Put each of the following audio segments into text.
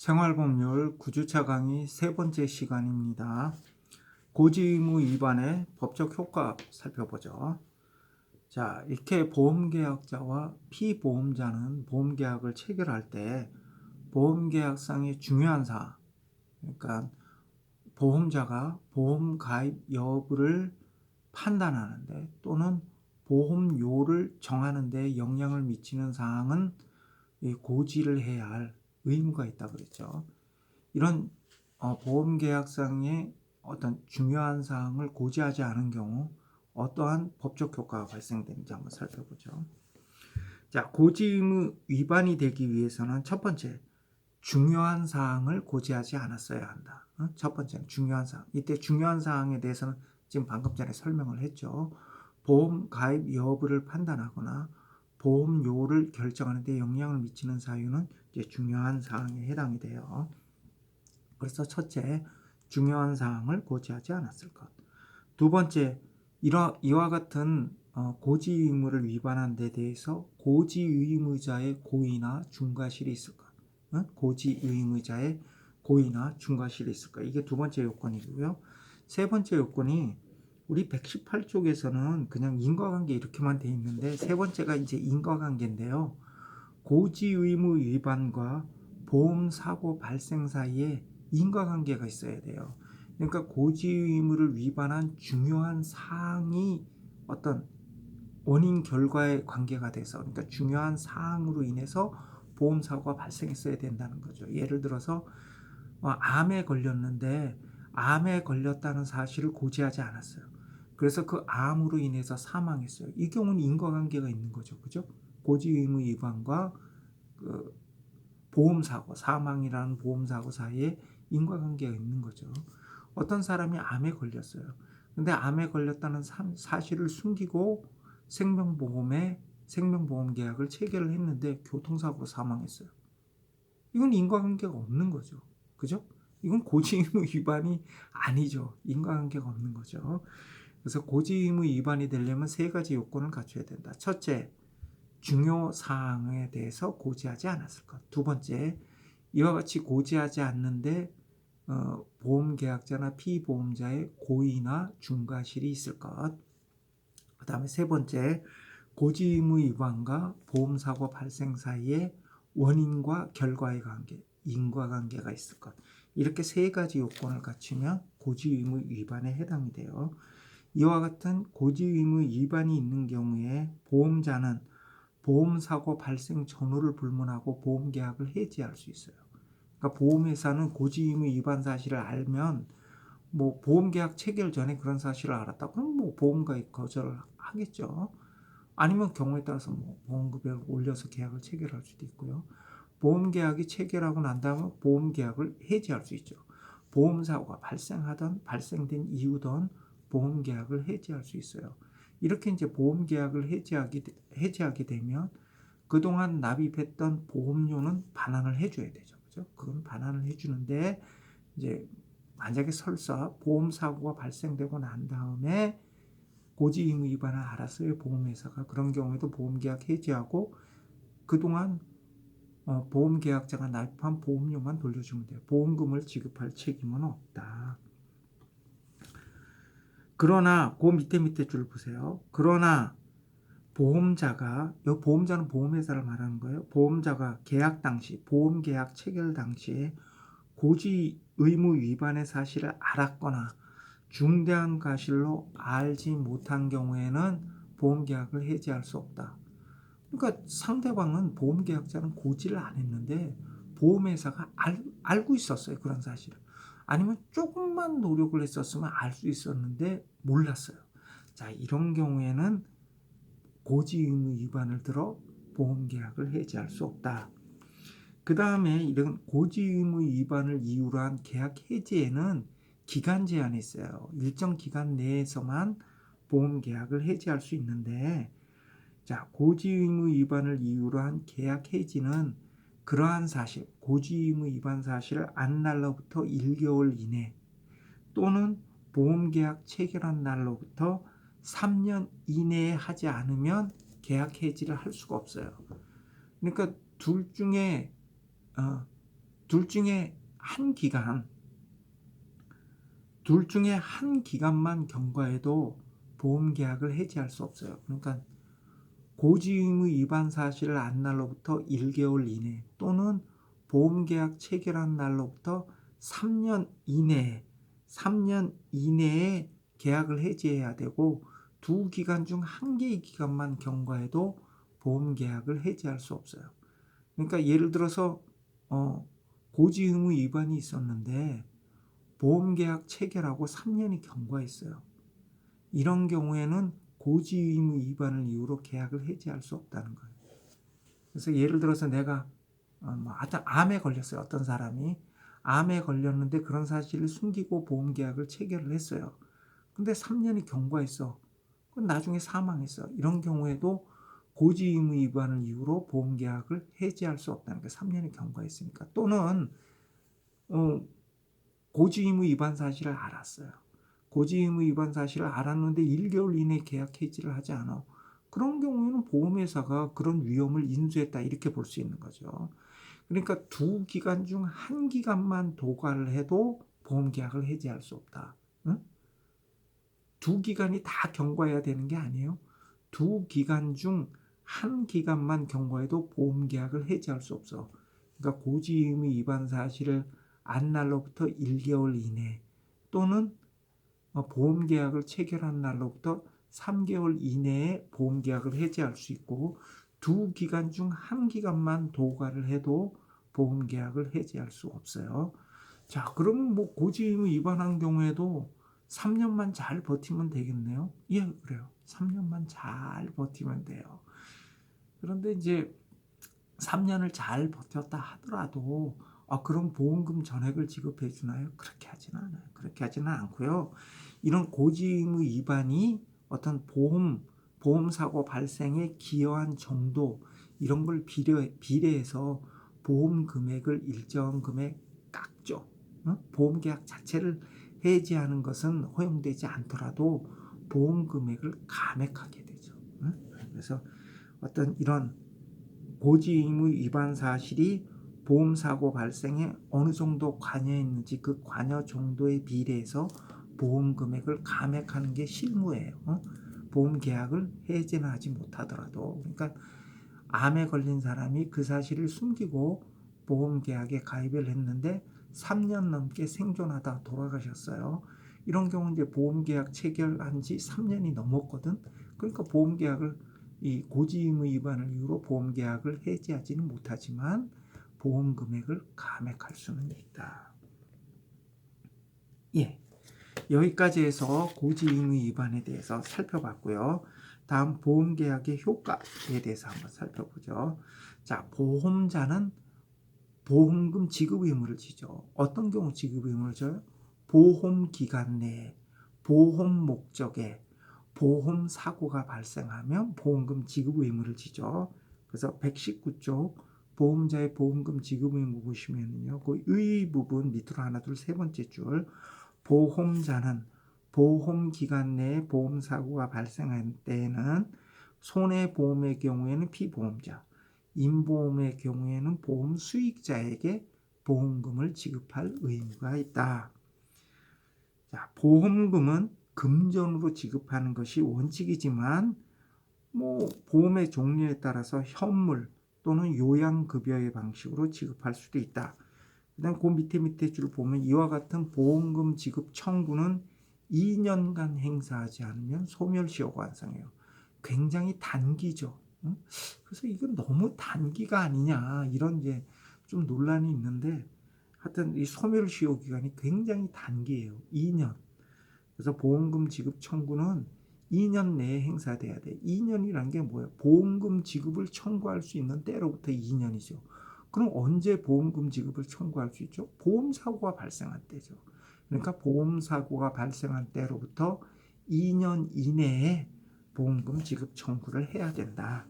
생활법률 9주차 강의 세 번째 시간입니다. 고지의무 위반의 법적 효과 살펴보죠. 자, 이렇게 보험계약자와 피보험자는 보험계약을 체결할 때 보험계약상의 중요한 사항, 그러니까 보험자가 보험 가입 여부를 판단하는데 또는 보험료를 정하는 데 영향을 미치는 사항은 고지를 해야 할 의무가 있다 그랬죠. 이런 보험계약상의 어떤 중요한 사항을 고지하지 않은 경우 어떠한 법적 효과가 발생되는지 한번 살펴보죠. 자, 고지의무 위반이 되기 위해서는 첫 번째, 중요한 사항을 고지하지 않았어야 한다. 첫 번째는 중요한 사항. 이때 중요한 사항에 대해서는 지금 방금 전에 설명을 했죠. 보험 가입 여부를 판단하거나 보험료를 결정하는 데 영향을 미치는 사유는 이제 중요한 사항에 해당이 돼요. 그래서 첫째, 중요한 사항을 고지하지 않았을 것. 두 번째, 이와 같은 고지 의무를 위반한 데 대해서 고지 의무자의 고의나 중과실이 있을 것. 고지 의무자의 고의나 중과실이 있을 것. 이게 두 번째 요건이고요. 세 번째 요건이 우리 118쪽에서는 그냥 인과관계 이렇게만 돼 있는데 세 번째가 이제 인과관계인데요. 고지 의무 위반과 보험 사고 발생 사이에 인과관계가 있어야 돼요. 그러니까 고지 의무를 위반한 중요한 사항이 어떤 원인 결과의 관계가 돼서, 그러니까 중요한 사항으로 인해서 보험 사고가 발생했어야 된다는 거죠. 예를 들어서 암에 걸렸는데 암에 걸렸다는 사실을 고지하지 않았어요. 그래서 그 암으로 인해서 사망했어요. 이 경우는 인과관계가 있는 거죠. 그죠? 고지 의무 위반과 그 보험사고, 사망이라는 보험사고 사이에 인과관계가 있는 거죠. 어떤 사람이 암에 걸렸어요. 근데 암에 걸렸다는 사실을 숨기고 생명보험 계약을 체결을 했는데 교통사고로 사망했어요. 이건 인과관계가 없는 거죠. 그죠? 이건 고지의무 위반이 아니죠. 인과관계가 없는 거죠. 그래서 고지의무 위반이 되려면 세 가지 요건을 갖춰야 된다. 첫째, 중요 사항에 대해서 고지하지 않았을 것. 두 번째, 이와 같이 고지하지 않는데 보험계약자나 피보험자의 고의나 중과실이 있을 것. 그 다음에 세 번째, 고지의무 위반과 보험사고 발생 사이에 원인과 결과의 관계, 인과관계가 있을 것. 이렇게 세 가지 요건을 갖추면 고지의무 위반에 해당이 돼요. 이와 같은 고지의무 위반이 있는 경우에 보험자는 보험사고 발생 전후를 불문하고 보험계약을 해지할 수 있어요. 그러니까 보험회사는 고지의무 위반 사실을 알면 보험계약 체결 전에 그런 사실을 알았다. 그럼 보험가입 거절을 하겠죠. 아니면 경우에 따라서 보험금액을 올려서 계약을 체결할 수도 있고요. 보험계약이 체결하고 난 다음에 보험계약을 해지할 수 있죠. 보험사고가 발생된 이유든 보험계약을 해지할 수 있어요. 이렇게 이제 보험계약을 해지하게 되면 그동안 납입했던 보험료는 반환을 해줘야 되죠. 그죠? 그건 반환을 해주는데 이제 만약에 설사 보험사고가 발생되고 난 다음에 고지의무 위반을 알았어요. 보험회사가. 그런 경우에도 보험계약 해지하고 그동안 보험계약자가 납입한 보험료만 돌려주면 돼요. 보험금을 지급할 책임은 없다. 그러나 그 밑에 줄 보세요. 그러나 보험자가, 이 보험자는 보험회사를 말하는 거예요. 보험자가 계약 당시, 보험계약 체결 당시에 고지 의무 위반의 사실을 알았거나 중대한 과실로 알지 못한 경우에는 보험계약을 해지할 수 없다. 그러니까 상대방은 보험계약자는 고지를 안 했는데 보험회사가 알고 있었어요. 그런 사실을. 아니면 조금만 노력을 했었으면 알 수 있었는데 몰랐어요. 자, 이런 경우에는 고지 의무 위반을 들어 보험계약을 해지할 수 없다. 그 다음에 이런 고지 의무 위반을 이유로 한 계약 해지에는 기간 제한이 있어요. 일정 기간 내에서만 보험계약을 해지할 수 있는데, 자, 고지 의무 위반을 이유로 한 계약 해지는 그러한 사실, 고지 의무 위반 사실을 안 날로부터 1개월 이내 또는 보험계약 체결한 날로부터 3년 이내에 하지 않으면 계약 해지를 할 수가 없어요. 그러니까 둘 둘 중에 한 기간, 둘 중에 한 기간만 경과해도 보험 계약을 해지할 수 없어요. 그러니까 고지 의무 위반 사실을 안 날로부터 1개월 이내 또는 보험 계약 체결한 날로부터 3년 이내에 3년 이내에 계약을 해지해야 되고, 두 기간 중 한 개의 기간만 경과해도 보험 계약을 해지할 수 없어요. 그러니까 예를 들어서 고지 의무 위반이 있었는데 보험 계약 체결하고 3년이 경과했어요. 이런 경우에는 고지 의무 위반을 이유로 계약을 해지할 수 없다는 거예요. 그래서 예를 들어서 내가 암에 걸렸어요. 어떤 사람이 암에 걸렸는데 그런 사실을 숨기고 보험 계약을 체결을 했어요. 근데 3년이 경과했어. 그럼 나중에 사망했어. 이런 경우에도 고지 의무 위반을 이유로 보험 계약을 해지할 수 없다는 거예요. 3년이 경과했으니까. 또는 고지 의무 위반 사실을 알았어요. 고지 의무 위반 사실을 알았는데 1개월 이내에 계약 해지를 하지 않아. 그런 경우에는 보험회사가 그런 위험을 인수했다, 이렇게 볼 수 있는 거죠. 그러니까 두 기간 중 한 기간만 도과를 해도 보험 계약을 해지할 수 없다. 응? 두 기간이 다 경과해야 되는 게 아니에요. 두 기간 중 한 기간만 경과해도 보험 계약을 해지할 수 없어. 그러니까 고지 의무 위반 사실을 안 날로부터 1개월 이내 또는 보험 계약을 체결한 날로부터 3개월 이내에 보험 계약을 해지할 수 있고, 두 기간 중 한 기간만 도과를 해도 보험 계약을 해지할 수 없어요. 자, 그러면 뭐 고지 의무 위반한 경우에도 3년만 잘 버티면 되겠네요. 예, 그래요. 3년만 잘 버티면 돼요. 그런데 이제 3년을 잘 버텼다 하더라도 그럼 보험금 전액을 지급해 주나요? 그렇게 하지는 않아요. 그렇게 하지는 않고요. 이런 고지 의무 위반이 어떤 보험 사고 발생에 기여한 정도, 이런 걸 비례해서 보험 금액을 일정 금액 깎죠. 보험 계약 자체를 해지하는 것은 허용되지 않더라도 보험 금액을 감액하게 되죠. 그래서 어떤 이런 고지 의무 위반 사실이 보험사고 발생에 어느 정도 관여했는지 그 관여 정도에 비례해서 보험 금액을 감액하는 게 실무예요. 보험 계약을 해지는 하지 못하더라도. 그러니까 암에 걸린 사람이 그 사실을 숨기고 보험 계약에 가입을 했는데 3년 넘게 생존하다 돌아가셨어요. 이런 경우 이제 보험 계약 체결한 지 3년이 넘었거든. 그러니까 보험 계약을 이 고지 의무 위반을 이유로 보험 계약을 해지하지는 못하지만 보험 금액을 감액할 수는 있다. 예. 여기까지 해서 고지 의무 위반에 대해서 살펴봤고요. 다음 보험 계약의 효과에 대해서 한번 살펴보죠. 자, 보험자는 보험금 지급 의무를 지죠. 어떤 경우 지급 의무를 져요? 보험 기간 내에 보험 목적에 보험 사고가 발생하면 보험금 지급 의무를 지죠. 그래서 119쪽 보험자의 보험금 지급 의무 보시면요, 그 의 부분 밑으로 하나 둘 세 번째 줄, 보험자는 보험 기간 내에 보험 사고가 발생한 때에는 손해보험의 경우에는 피보험자, 임보험의 경우에는 보험 수익자에게 보험금을 지급할 의무가 있다. 자, 보험금은 금전으로 지급하는 것이 원칙이지만 보험의 종류에 따라서 현물 또는 요양급여의 방식으로 지급할 수도 있다. 그다음 그 밑에 줄 보면 이와 같은 보험금 지급 청구는 2년간 행사하지 않으면 소멸시효가 완성해요. 굉장히 단기죠. 그래서 이건 너무 단기가 아니냐, 이런 이제 좀 논란이 있는데, 하여튼 이 소멸시효 기간이 굉장히 단기예요. 2년. 그래서 보험금 지급 청구는 2년 내에 행사돼야 돼. 2년이란 게 뭐예요? 보험금 지급을 청구할 수 있는 때로부터 2년이죠. 그럼 언제 보험금 지급을 청구할 수 있죠? 보험사고가 발생한 때죠. 그러니까 보험사고가 발생한 때로부터 2년 이내에 보험금 지급 청구를 해야 된다.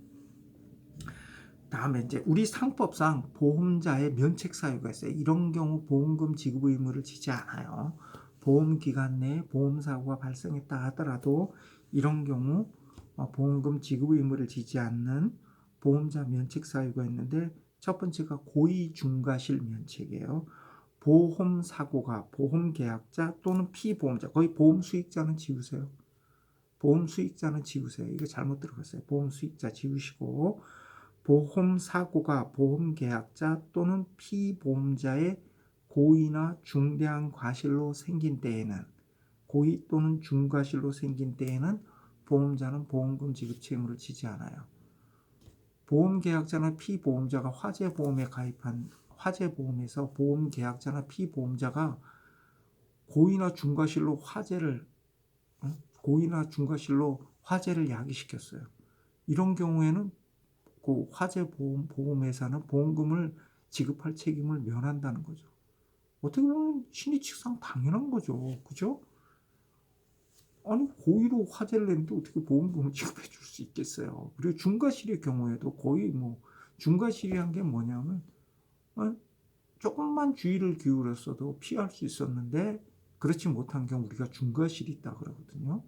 다음에 이제 우리 상법상 보험자의 면책 사유가 있어요. 이런 경우 보험금 지급 의무를 지지 않아요. 보험 기간 내에 보험 사고가 발생했다 하더라도 이런 경우 보험금 지급 의무를 지지 않는 보험자 면책 사유가 있는데, 첫 번째가 고의 중과실 면책이에요. 보험 사고가 보험 계약자 또는 피보험자, 거의 보험 수익자는 지우세요. 보험 수익자는 지우세요. 이거 잘못 들어갔어요. 보험 수익자 지우시고, 보험 사고가 보험 계약자 또는 피보험자의 고의나 중대한 과실로 생긴 때에는, 고의 또는 중과실로 생긴 때에는 보험자는 보험금 지급 책임을 지지 않아요. 보험 계약자나 피보험자가 화재보험에 가입한 화재보험에서 보험 계약자나 피보험자가 고의나 중과실로 화재를 야기시켰어요. 이런 경우에는 그 화재보험회사는 보험금을 지급할 책임을 면한다는 거죠. 어떻게 보면 신의칙상 당연한 거죠. 그죠? 아니, 고의로 화재를 냈는데 어떻게 보험금을 지급해 줄 수 있겠어요. 그리고 중과실의 경우에도 거의 뭐, 중과실이란 게 뭐냐면, 조금만 주의를 기울였어도 피할 수 있었는데, 그렇지 못한 경우 우리가 중과실이 있다 그러거든요.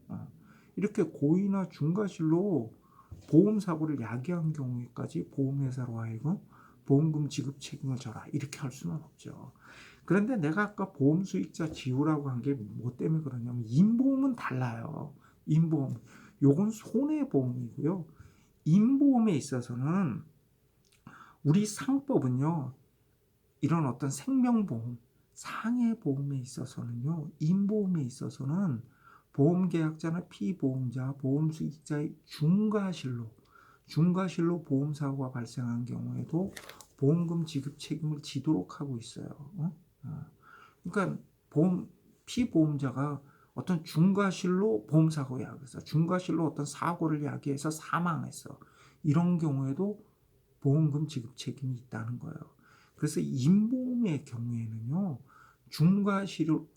이렇게 고의나 중과실로 보험사고를 야기한 경우에까지 보험회사로 하여금 보험금 지급 책임을 져라, 이렇게 할 수는 없죠. 그런데 내가 아까 보험 수익자 지우라고 한 게 뭐 때문에 그러냐면, 인보험은 달라요. 인보험. 요건 손해보험이고요. 인보험에 있어서는 우리 상법은요, 이런 어떤 생명보험, 상해보험에 있어서는요, 인보험에 있어서는 보험계약자나 피보험자, 보험수익자의 중과실로 보험사고가 발생한 경우에도 보험금 지급 책임을 지도록 하고 있어요. 그러니까 피보험자가 어떤 중과실로 보험사고 야기해서, 중과실로 어떤 사고를 야기해서 사망했어. 이런 경우에도 보험금 지급 책임이 있다는 거예요. 그래서 인보험의 경우에는요,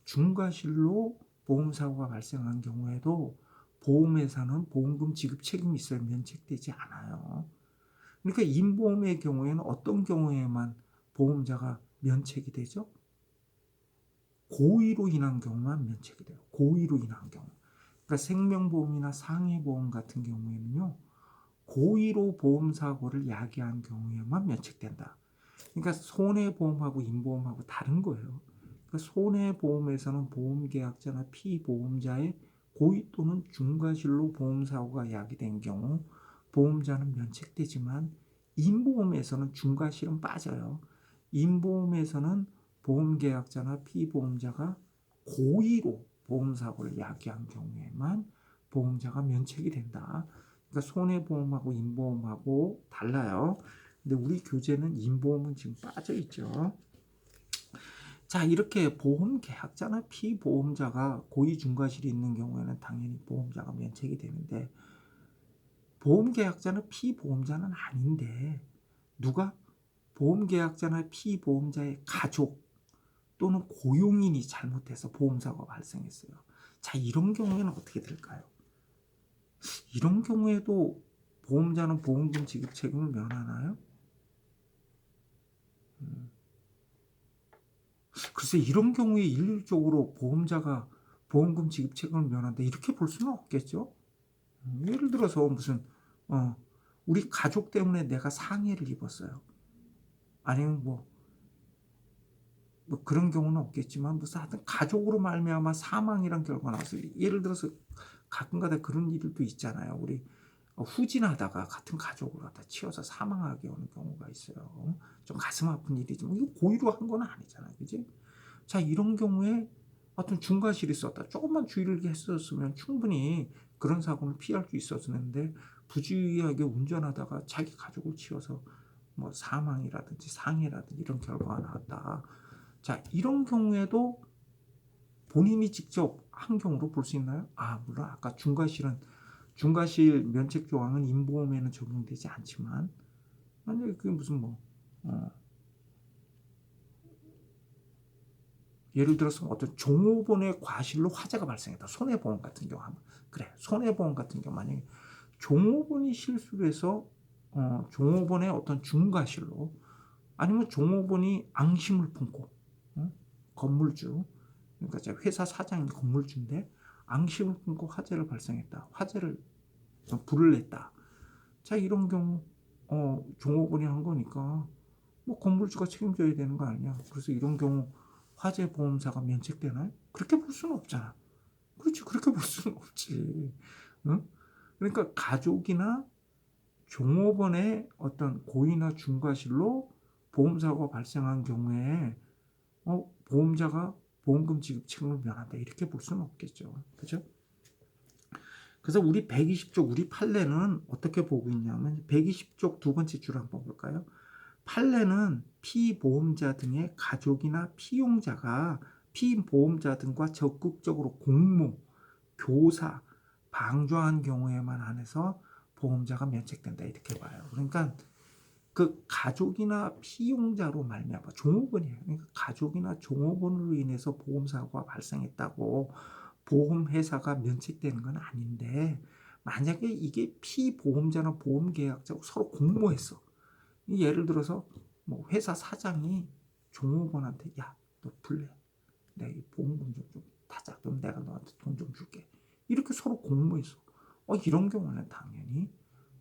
중과실로 보험사고가 발생한 경우에도 보험회사는 보험금 지급 책임이 있어야 면책되지 않아요. 그러니까 인보험의 경우에는 어떤 경우에만 보험자가 면책이 되죠? 고의로 인한 경우만 면책이 돼요. 고의로 인한 경우. 그러니까 생명보험이나 상해보험 같은 경우에는요, 고의로 보험사고를 야기한 경우에만 면책된다. 그러니까 손해보험하고 인보험하고 다른 거예요. 그러니까 손해보험에서는 보험계약자나 피보험자의 고의 또는 중과실로 보험사고가 야기된 경우 보험자는 면책되지만, 인보험에서는 중과실은 빠져요. 인보험에서는 보험계약자나 피보험자가 고의로 보험사고를 야기한 경우에만 보험자가 면책이 된다. 그러니까 손해보험하고 인보험하고 달라요. 근데 우리 교재는 인보험은 지금 빠져 있죠. 자, 이렇게 보험계약자나 피보험자가 고의 중과실이 있는 경우에는 당연히 보험자가 면책이 되는데, 보험계약자는 피보험자는 아닌데 누가 보험계약자나 피보험자의 가족 또는 고용인이 잘못해서 보험사고가 발생했어요. 자, 이런 경우에는 어떻게 될까요? 이런 경우에도 보험자는 보험금 지급 책임을 면하나요? 글쎄, 이런 경우에 일률적으로 보험자가 보험금 지급 책임을 면한다, 이렇게 볼 수는 없겠죠. 예를 들어서 무슨 우리 가족 때문에 내가 상해를 입었어요. 아니면 뭐 그런 경우는 없겠지만, 무슨 하여튼 가족으로 말미암아 사망이란 결과가 나왔어요. 예를 들어서 가끔가다 그런 일도 있잖아요. 우리 후진하다가 같은 가족으로 갖다 치여서 사망하게 오는 경우가 있어요. 좀 가슴 아픈 일이지만 이거 고의로 한 건 아니잖아요. 그지? 자, 이런 경우에 어떤 중과실이 있었다, 조금만 주의를 했었으면 충분히 그런 사고는 피할 수 있었는데, 부주의하게 운전하다가 자기 가족을 치여서 뭐 사망이라든지 상해라든지 이런 결과가 나왔다. 자, 이런 경우에도 본인이 직접 한 경우로 볼 수 있나요? 물론 아까 중과실 면책 조항은 인보험에는 적용되지 않지만, 만약에 그게 무슨 예를 들어서 어떤 종업원의 과실로 화재가 발생했다. 손해보험 같은 경우 하면 그래. 손해보험 같은 경우 만약에 종업원이 실수를 해서 종업원의 어떤 중과실로, 아니면 종업원이 앙심을 품고, 건물주, 그러니까 제 회사 사장이 건물주인데 앙심을 품고 화재를 발생했다. 화재를 불을 냈다. 자, 이런 경우 종업원이 한 거니까 뭐 건물주가 책임져야 되는 거 아니야. 그래서 이런 경우 화재 보험사가 면책되나요? 그렇게 볼 수는 없잖아. 그렇지. 그렇게 볼 수는 없지. 응? 그러니까 가족이나 종업원의 어떤 고의나 중과실로 보험사고가 발생한 경우에 보험자가 보험금 지급 책임을 면한다. 이렇게 볼 수는 없겠죠. 그죠? 그래서 우리 120쪽 우리 판례는 어떻게 보고 있냐면 120쪽 두 번째 줄 한번 볼까요? 판례는 피보험자 등의 가족이나 피용자가 피보험자 등과 적극적으로 공모, 교사, 방조한 경우에만 한해서 보험자가 면책된다 이렇게 봐요. 그러니까 그 가족이나 피용자로 말미암아 종업원이에요. 그러니까 가족이나 종업원으로 인해서 보험사고가 발생했다고 보험회사가 면책되는 건 아닌데 만약에 이게 피보험자나 보험계약자하고 서로 공모했어. 예를 들어서 뭐 회사 사장이 종업원한테 야, 너 불래. 내가 이 보험금 좀 타자. 그럼 내가 너한테 돈 좀 줄게. 이렇게 서로 공모했어. 이런 경우는 당연히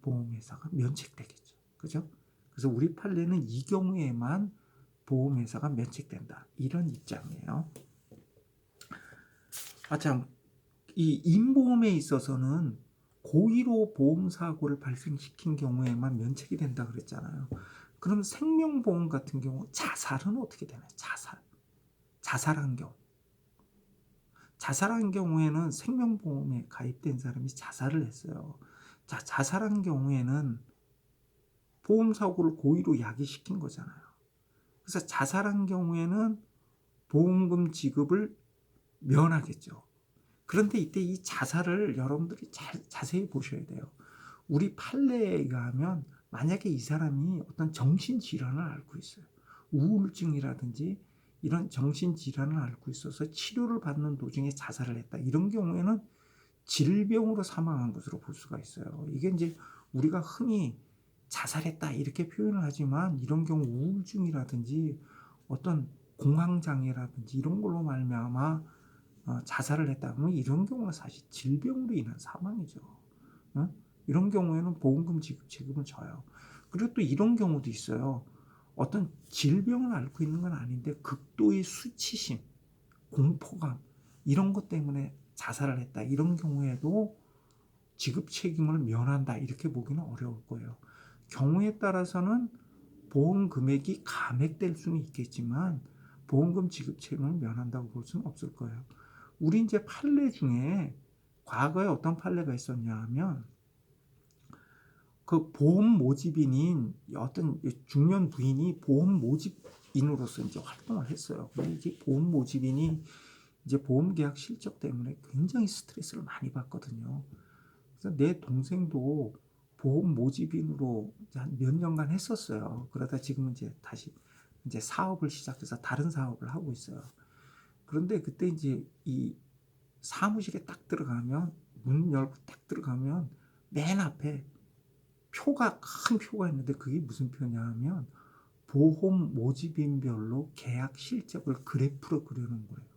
보험회사가 면책되겠죠. 그죠? 그래서 우리 판례는 이 경우에만 보험회사가 면책된다. 이런 입장이에요. 참, 이 임보험에 있어서는 고의로 보험사고를 발생시킨 경우에만 면책이 된다 그랬잖아요. 그럼 생명보험 같은 경우 자살은 어떻게 되나요? 자살한 경우. 자살한 경우에는 생명보험에 가입된 사람이 자살을 했어요. 자, 자살한 경우에는 보험사고를 고의로 야기시킨 거잖아요. 그래서 자살한 경우에는 보험금 지급을 면하겠죠. 그런데 이때 이 자살을 여러분들이 자세히 보셔야 돼요. 우리 판례에 의하면 만약에 이 사람이 어떤 정신질환을 앓고 있어요. 우울증이라든지 이런 정신질환을 앓고 있어서 치료를 받는 도중에 자살을 했다. 이런 경우에는 질병으로 사망한 것으로 볼 수가 있어요. 이게 이제 우리가 흔히 자살했다 이렇게 표현을 하지만 이런 경우 우울증이라든지 어떤 공황장애라든지 이런 걸로 말미암아 자살을 했다 그러면 이런 경우는 사실 질병으로 인한 사망이죠. 이런 경우에는 보험금 지급은 져요. 그리고 또 이런 경우도 있어요. 어떤 질병을 앓고 있는 건 아닌데 극도의 수치심, 공포감 이런 것 때문에 자살을 했다. 이런 경우에도 지급 책임을 면한다. 이렇게 보기는 어려울 거예요. 경우에 따라서는 보험 금액이 감액될 수는 있겠지만 보험금 지급 책임을 면한다고 볼 수는 없을 거예요. 우리 이제 판례 중에 과거에 어떤 판례가 있었냐 하면 그 보험 모집인인 어떤 중년 부인이 보험 모집인으로서 이제 활동을 했어요. 근데 이제 보험 모집인이 이제 보험 계약 실적 때문에 굉장히 스트레스를 많이 받거든요. 그래서 내 동생도 보험 모집인으로 한 몇 년간 했었어요. 그러다 지금은 이제 다시 이제 사업을 시작해서 다른 사업을 하고 있어요. 그런데 그때 이제 이 사무실에 딱 들어가면 문 열고 딱 들어가면 맨 앞에 큰 표가 있는데 그게 무슨 표냐 하면 보험 모집인별로 계약 실적을 그래프로 그려놓은 거예요.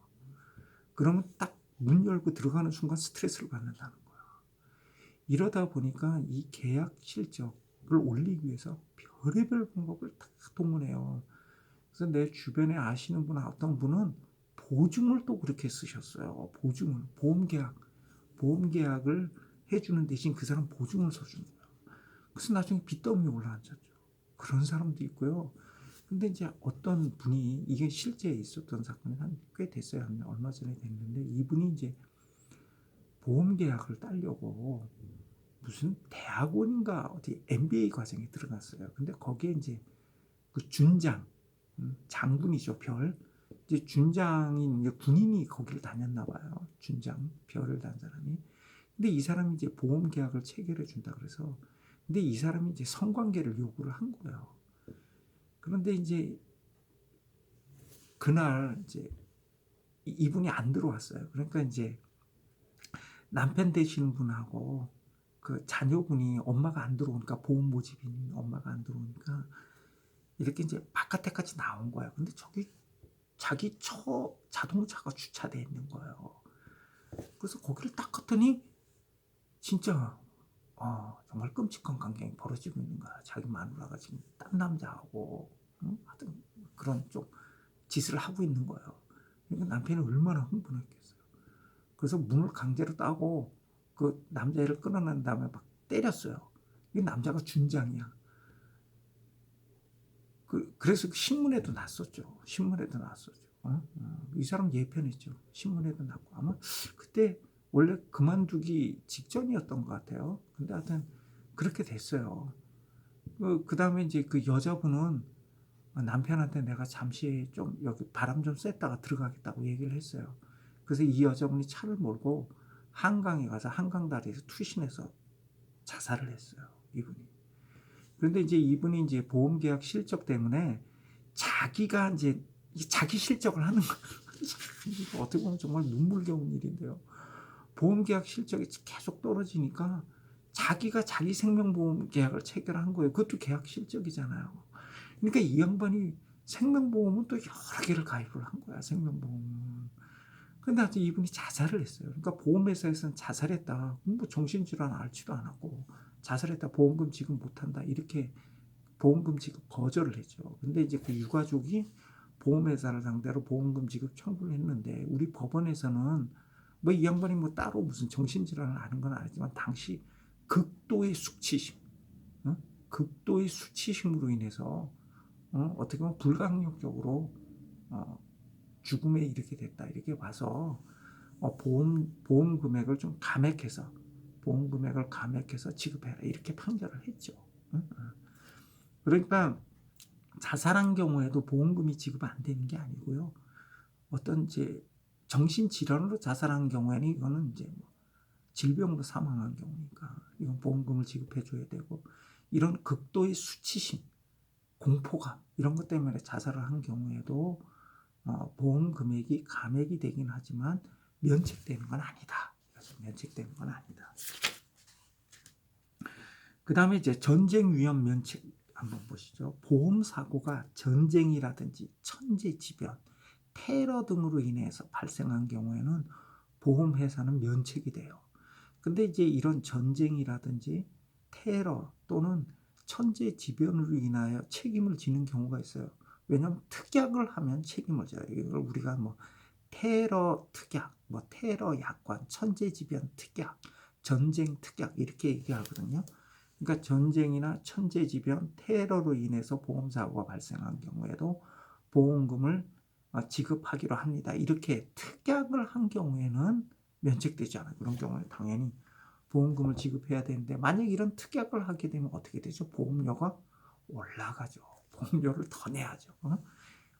그러면 딱 문 열고 들어가는 순간 스트레스를 받는다는 거예요. 이러다 보니까 이 계약 실적을 올리기 위해서 별의별 방법을 다 동원해요. 그래서 내 주변에 아시는 분 어떤 분은 보증을 또 그렇게 쓰셨어요. 보증을 보험 계약을 해주는 대신 그 사람 보증을 써주는 거예요. 그래서 나중에 빚더미에 올라앉았죠. 그런 사람도 있고요. 근데 이제 어떤 분이 이게 실제 있었던 사건이 한 꽤 됐어요. 얼마 전에 됐는데 이분이 이제 보험 계약을 따려고 무슨 대학원인가 어디 MBA 과정에 들어갔어요. 근데 거기에 이제 그 준장, 장군이죠, 별. 이제 준장인 이제 군인이 거기를 다녔나 봐요. 준장, 별을 단 사람이. 근데 이 사람이 이제 보험 계약을 체결해 준다 그래서 근데 이 사람이 이제 성관계를 요구를 한 거예요. 그런데 이제 그날 이제 이분이 안 들어왔어요. 그러니까 이제 남편 되시는 분하고 그 자녀분이 엄마가 안 들어오니까 보험 모집인 엄마가 안 들어오니까 이렇게 이제 바깥에까지 나온 거예요. 근데 저기 자기 자동차가 주차되어 있는 거예요. 그래서 거기를 딱 갔더니 진짜 정말 끔찍한 광경이 벌어지고 있는 거야. 자기 마누라가 지금 딴 남자하고 하여튼 그런 좀 짓을 하고 있는 거예요. 그러니까 남편이 얼마나 흥분했겠어요. 그래서 문을 강제로 따고 그 남자애를 끌어낸 다음에 막 때렸어요. 이 남자가 준장이야. 그래서 신문에도 났었죠. 신문에도 났었죠. 이 사람 예편했죠. 신문에도 났고 아마 그때 원래 그만두기 직전이었던 것 같아요. 근데 하여튼 그렇게 됐어요. 그 다음에 이제 그 여자분은 남편한테 내가 잠시 좀 여기 바람 좀 쐈다가 들어가겠다고 얘기를 했어요. 그래서 이 여자분이 차를 몰고 한강에 가서 한강다리에서 투신해서 자살을 했어요. 이분이. 그런데 이제 이분이 이제 보험계약 실적 때문에 자기가 이제 자기 실적을 하는 거예요. 어떻게 보면 정말 눈물겨운 일인데요. 보험계약 실적이 계속 떨어지니까 자기가 자기 생명보험 계약을 체결한 거예요. 그것도 계약 실적이잖아요. 그러니까 이 양반이 생명보험은 또 여러 개를 가입을 한 거야, 생명보험은. 근데 하여튼 이분이 자살을 했어요. 그러니까 보험회사에서는 자살했다. 뭐 정신질환 앓지도 않았고, 자살했다. 보험금 지급 못한다. 이렇게 보험금 지급 거절을 했죠. 근데 이제 그 유가족이 보험회사를 상대로 보험금 지급 청구를 했는데, 우리 법원에서는 뭐 이 양반이 뭐 따로 무슨 정신질환을 앓은 건 아니지만, 당시 극도의 수치심, 극도의 수치심으로 인해서 어떻게 보면 불가항력적으로 죽음에 이르게 됐다 이렇게 봐서 보험 금액을 좀 감액해서 보험 금액을 감액해서 지급해라 이렇게 판결을 했죠. 그러니까 자살한 경우에도 보험금이 지급 안 되는 게 아니고요. 어떤 이제 정신질환으로 자살한 경우에는 이거는 이제 뭐 질병으로 사망한 경우니까 이건 보험금을 지급해 줘야 되고, 이런 극도의 수치심, 공포감 이런 것 때문에 자살을 한 경우에도 보험 금액이 감액이 되긴 하지만 면책되는 건 아니다. 그래서 면책되는 건 아니다. 그 다음에 이제 전쟁 위험 면책 한번 보시죠. 보험 사고가 전쟁이라든지 천재지변, 테러 등으로 인해서 발생한 경우에는 보험회사는 면책이 돼요. 근데 이제 이런 전쟁이라든지 테러 또는 천재지변으로 인하여 책임을 지는 경우가 있어요. 왜냐하면 특약을 하면 책임을 져요. 이걸 우리가 뭐 테러 특약, 뭐 테러 약관, 천재지변 특약, 전쟁 특약 이렇게 얘기하거든요. 그러니까 전쟁이나 천재지변, 테러로 인해서 보험사고가 발생한 경우에도 보험금을 지급하기로 합니다. 이렇게 특약을 한 경우에는 면책되지 않아요. 그런 경우는 당연히 보험금을 지급해야 되는데, 만약 이런 특약을 하게 되면 어떻게 되죠? 보험료가 올라가죠. 보험료를 더 내야죠.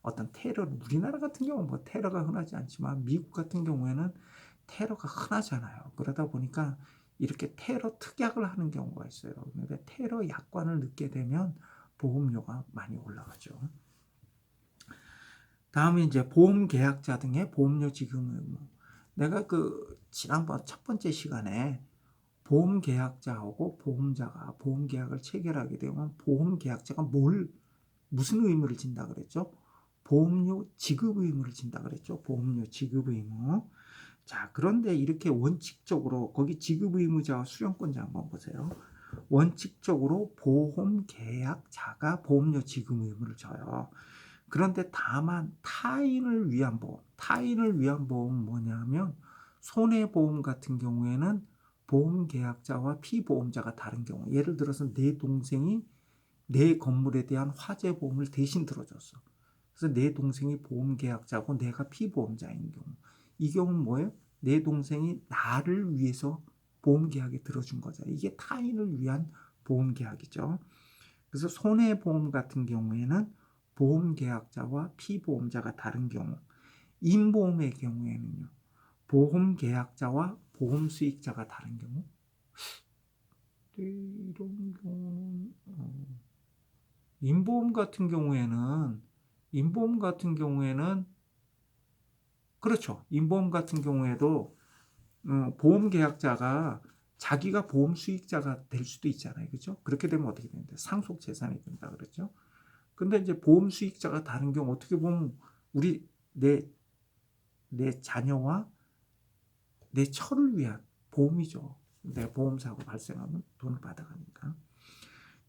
어떤 테러, 우리나라 같은 경우는 뭐 테러가 흔하지 않지만 미국 같은 경우에는 테러가 흔하잖아요. 그러다 보니까 이렇게 테러 특약을 하는 경우가 있어요. 그러니까 테러 약관을 넣게 되면 보험료가 많이 올라가죠. 다음에 이제 보험 계약자 등의 보험료 지급 의무. 내가 그 지난번 첫 번째 시간에 보험 계약자하고 보험자가 보험 계약을 체결하게 되면 보험 계약자가 무슨 의무를 진다 그랬죠? 보험료 지급 의무를 진다 그랬죠? 보험료 지급 의무. 자, 그런데 이렇게 원칙적으로 거기 지급 의무자와 수령권자 한번 보세요. 원칙적으로 보험 계약자가 보험료 지급 의무를 져요. 그런데 다만 타인을 위한 보험은 뭐냐면 손해보험 같은 경우에는 보험 계약자와 피보험자가 다른 경우, 예를 들어서 내 동생이 내 건물에 대한 화재 보험을 대신 들어줬어. 그래서 내 동생이 보험 계약자고 내가 피보험자인 경우, 이 경우는 뭐예요? 내 동생이 나를 위해서 보험 계약에 들어준 거죠. 이게 타인을 위한 보험 계약이죠. 그래서 손해보험 같은 경우에는 보험 계약자와 피보험자가 다른 경우, 임보험의 경우에는요, 보험 계약자와 보험 수익자가 다른 경우, 이런 경우는 임보험 같은 경우에는 그렇죠. 임보험 같은 경우에도 보험 계약자가 자기가 보험 수익자가 될 수도 있잖아요. 그렇죠? 그렇게 되면 어떻게 됩니까? 상속 재산이 된다 그랬죠. 근데 이제 보험 수익자가 다른 경우 어떻게 보면 우리 내 자녀와 내 처를 위한 보험이죠. 내 보험 사고 발생하면 돈을 받아가니까.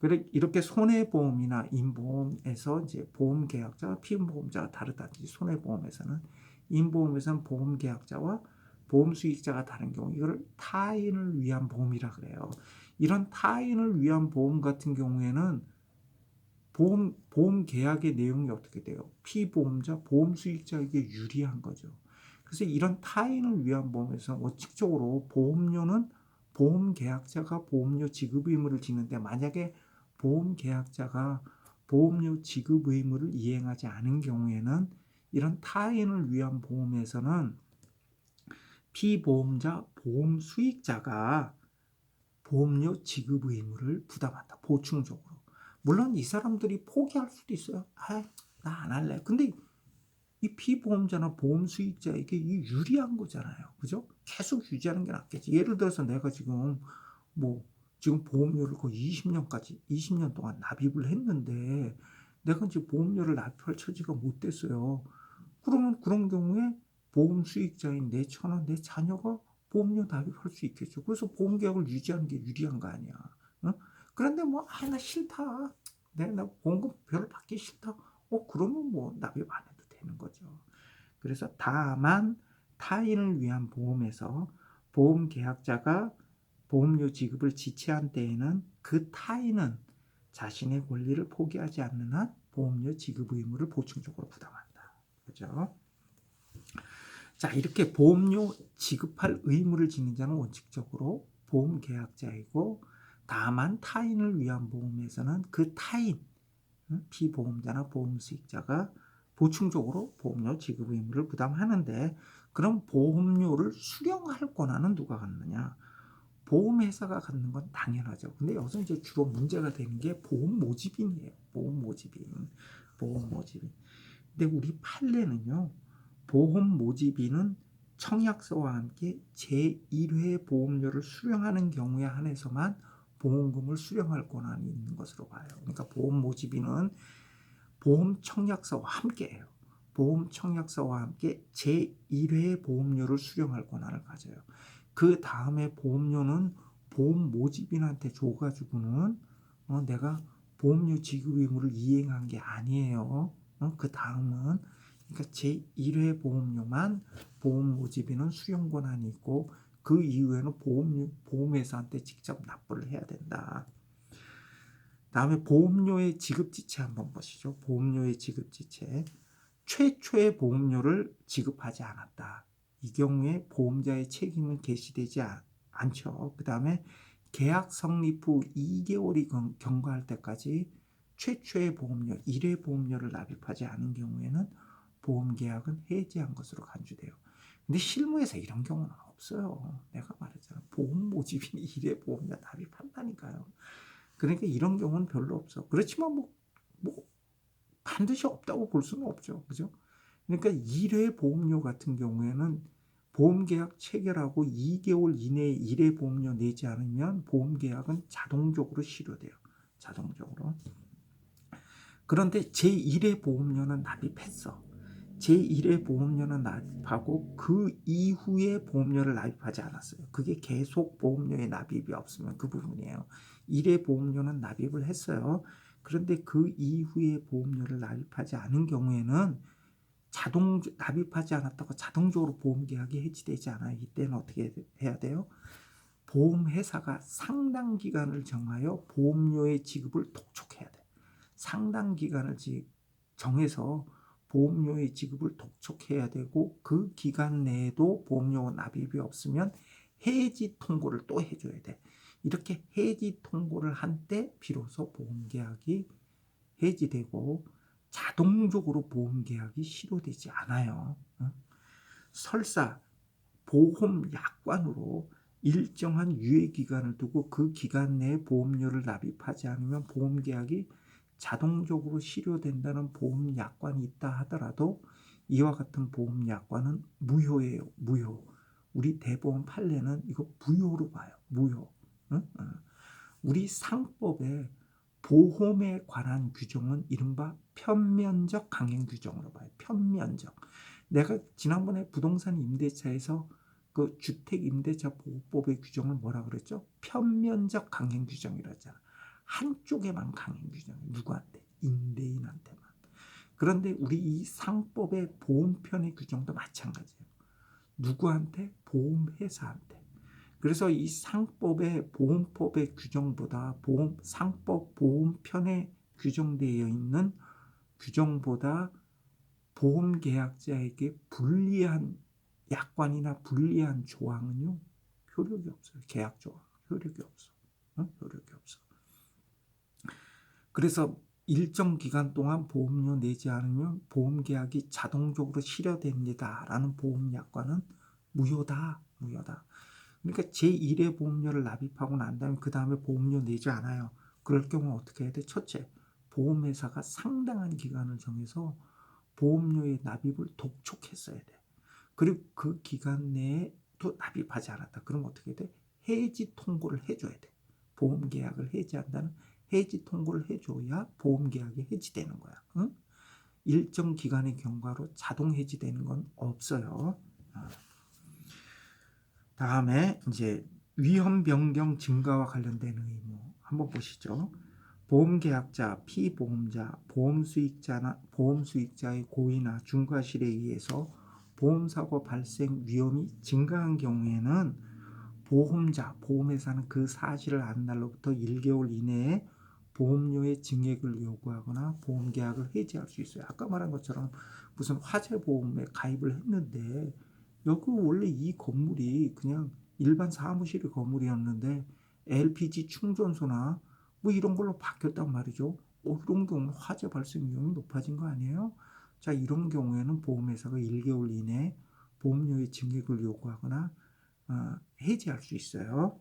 그래 이렇게 손해보험이나 임보험에서 이제 보험 계약자와 피임보험자가 다르다든지 손해보험에서는 임보험에서는 보험 계약자와 보험 수익자가 다른 경우 이거를 타인을 위한 보험이라 그래요. 이런 타인을 위한 보험 같은 경우에는 보험 계약의 내용이 어떻게 돼요? 피보험자, 보험 수익자에게 유리한 거죠. 그래서 이런 타인을 위한 보험에서 원칙적으로 보험료는 보험 계약자가 보험료 지급 의무를 지는데 만약에 보험 계약자가 보험료 지급 의무를 이행하지 않은 경우에는 이런 타인을 위한 보험에서는 피보험자, 보험 수익자가 보험료 지급 의무를 부담한다. 보충적으로. 물론 이 사람들이 포기할 수도 있어요. 아, 나 안 할래. 근데 이 피보험자나 보험 수익자에게 이 유리한 거잖아요. 그죠? 계속 유지하는 게 낫겠지. 예를 들어서 내가 지금 뭐 지금 보험료를 거의 20년 동안 납입을 했는데 내가 이제 보험료를 납입할 처지가 못 됐어요. 그러면 그런 경우에 보험 수익자인 내 처나 내 자녀가 보험료 납입할 수 있겠죠. 그래서 보험 계약을 유지하는 게 유리한 거 아니야. 어? 그런데 뭐, 나 싫다. 나 보험금 별로 받기 싫다. 그러면 뭐 납입 안 해도 되는 거죠. 그래서 다만 타인을 위한 보험에서 보험 계약자가 보험료 지급을 지체한 때에는 그 타인은 자신의 권리를 포기하지 않는 한 보험료 지급 의무를 보충적으로 부담한다. 그죠? 자, 이렇게 보험료 지급할 의무를 지는 자는 원칙적으로 보험 계약자이고 다만 타인을 위한 보험에서는 그 타인, 피보험자나 보험 수익자가 보충적으로 보험료 지급 의무를 부담하는데 그럼 보험료를 수령할 권한은 누가 갖느냐? 보험회사가 갖는 건 당연하죠. 근데 여기서 이제 주로 문제가 되는 게 보험 모집인이에요. 보험 모집인. 보험 모집인. 근데 우리 판례는요. 보험 모집인은 청약서와 함께 제1회 보험료를 수령하는 경우에 한해서만 보험금을 수령할 권한이 있는 것으로 봐요. 그러니까 보험 모집인은 보험 청약서와 함께해요. 보험 청약서와 함께 제1회 보험료를 수령할 권한을 가져요. 그 다음에 보험료는 보험 모집인한테 줘가지고는 내가 보험료 지급 의무를 이행한 게 아니에요. 그 다음은 그러니까 제1회 보험료만 보험 모집인은 수령 권한이 있고 그 이후에는 보험회사한테 직접 납부를 해야 된다. 다음에 보험료의 지급지체 한번 보시죠. 보험료의 지급지체. 최초의 보험료를 지급하지 않았다. 이 경우에 보험자의 책임은 개시되지 않죠. 그 다음에 계약 성립 후 2개월이 경과할 때까지 최초의 보험료, 1회 보험료를 납입하지 않은 경우에는 보험계약은 해지한 것으로 간주돼요. 근데 실무에서 이런 경우는 없어요. 내가 말했잖아. 보험 모집인이 1회 보험료 납입한다니까요. 그러니까 이런 경우는 별로 없어. 그렇지만 뭐 반드시 없다고 볼 수는 없죠. 그죠? 그러니까 1회 보험료 같은 경우에는 보험계약 체결하고 2개월 이내에 1회 보험료 내지 않으면 보험계약은 자동적으로 실효돼요. 자동적으로. 그런데 제1회 보험료는 납입했어. 제1회 보험료는 납입하고 그 이후에 보험료를 납입하지 않았어요. 그게 계속 보험료의 납입이 없으면 그 부분이에요. 1회 보험료는 납입을 했어요. 그런데 그 이후에 보험료를 납입하지 않은 경우에는 납입하지 않았다고 자동적으로 보험계약이 해지되지 않아요. 이때는 어떻게 해야 돼요? 보험회사가 상당 기간을 정하여 보험료의 지급을 독촉해야 돼. 상당 기간을 정해서 보험료의 지급을 독촉해야 되고 그 기간 내에도 보험료 납입이 없으면 해지 통고를 또 해줘야 돼. 이렇게 해지 통고를 한 때 비로소 보험계약이 해지되고 자동적으로 보험계약이 실효되지 않아요. 설사 보험약관으로 일정한 유예기간을 두고 그 기간 내에 보험료를 납입하지 않으면 보험계약이 자동적으로 실효된다는 보험약관이 있다 하더라도 이와 같은 보험약관은 무효예요. 무효. 우리 대법원 판례는 이거 무효로 봐요. 무효. 응? 우리 상법에 보험에 관한 규정은 이른바 편면적 강행 규정으로 봐요. 편면적. 내가 지난번에 부동산 임대차에서 그 주택 임대차 보호법의 규정을 뭐라 그랬죠? 편면적 강행 규정이라 했잖아. 한쪽에만 강행 규정해. 누구한테? 임대인한테만. 그런데 우리 이 상법의 보험편의 규정도 마찬가지예요. 누구한테? 보험회사한테. 그래서 이 상법의 보험법의 규정보다 상법 보험편에 규정되어 있는 규정보다 보험계약자에게 불리한 약관이나 불리한 조항은요, 효력이 없어요. 계약 조항 효력이 없어. 효력이 없어. 그래서 일정 기간 동안 보험료 내지 않으면 보험계약이 자동적으로 실효됩니다라는 보험약관은 무효다. 그러니까 제1회 보험료를 납입하고 난 다음에 그 다음에 보험료 내지 않아요. 그럴 경우 어떻게 해야 돼? 첫째, 보험회사가 상당한 기간을 정해서 보험료의 납입을 독촉했어야 돼. 그리고 그 기간 내에 또 납입하지 않았다. 그럼 어떻게 돼? 해지 통고를 해줘야 돼. 보험계약을 해지한다는 해지 통고를 해줘야 보험계약이 해지되는 거야. 응? 일정 기간의 경과로 자동 해지되는 건 없어요. 다음에 이제 위험 변경 증가와 관련된 의무 한번 보시죠. 보험계약자, 피보험자, 보험수익자의 고의나 중과실에 의해서 보험사고 발생 위험이 증가한 경우에는 보험회사는 그 사실을 안 날로부터 1개월 이내에 보험료의 증액을 요구하거나 보험계약을 해지할 수 있어요. 아까 말한 것처럼 무슨 화재보험에 가입을 했는데 여기 원래 이 건물이 그냥 일반 사무실의 건물이었는데 LPG 충전소나 뭐 이런 걸로 바뀌었단 말이죠. 이런 경우는 화재 발생 위험이 높아진 거 아니에요? 자, 이런 경우에는 보험회사가 1개월 이내에 보험료의 증액을 요구하거나 해지할 수 있어요.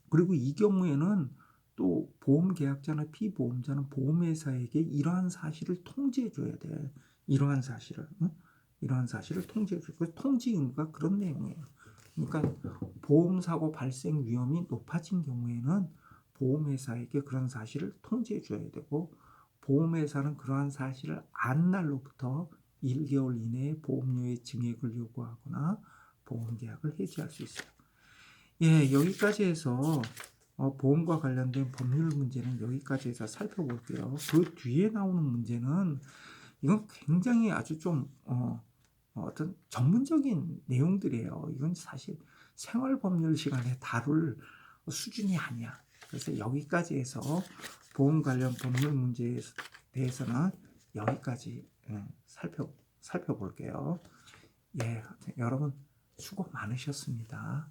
그리고 이 경우에는 또 보험계약자나 피보험자는 보험회사에게 이러한 사실을 통지해줘야 돼. 이러한 사실을 통지해줘. 그 통지 의무가 그런 내용이에요. 그러니까 보험사고 발생 위험이 높아진 경우에는 보험회사에게 그런 사실을 통지해줘야 되고, 보험회사는 그러한 사실을 안 날로부터 1개월 이내에 보험료의 증액을 요구하거나 보험계약을 해지할 수 있어요. 예, 여기까지 해서 보험과 관련된 법률 문제는 여기까지 해서 살펴볼게요. 그 뒤에 나오는 문제는 이건 굉장히 아주 좀 어떤 전문적인 내용들이에요. 이건 사실 생활법률 시간에 다룰 수준이 아니야. 그래서 여기까지 해서 보험 관련 법률 문제에 대해서는 여기까지 살펴볼게요. 예, 여러분 수고 많으셨습니다.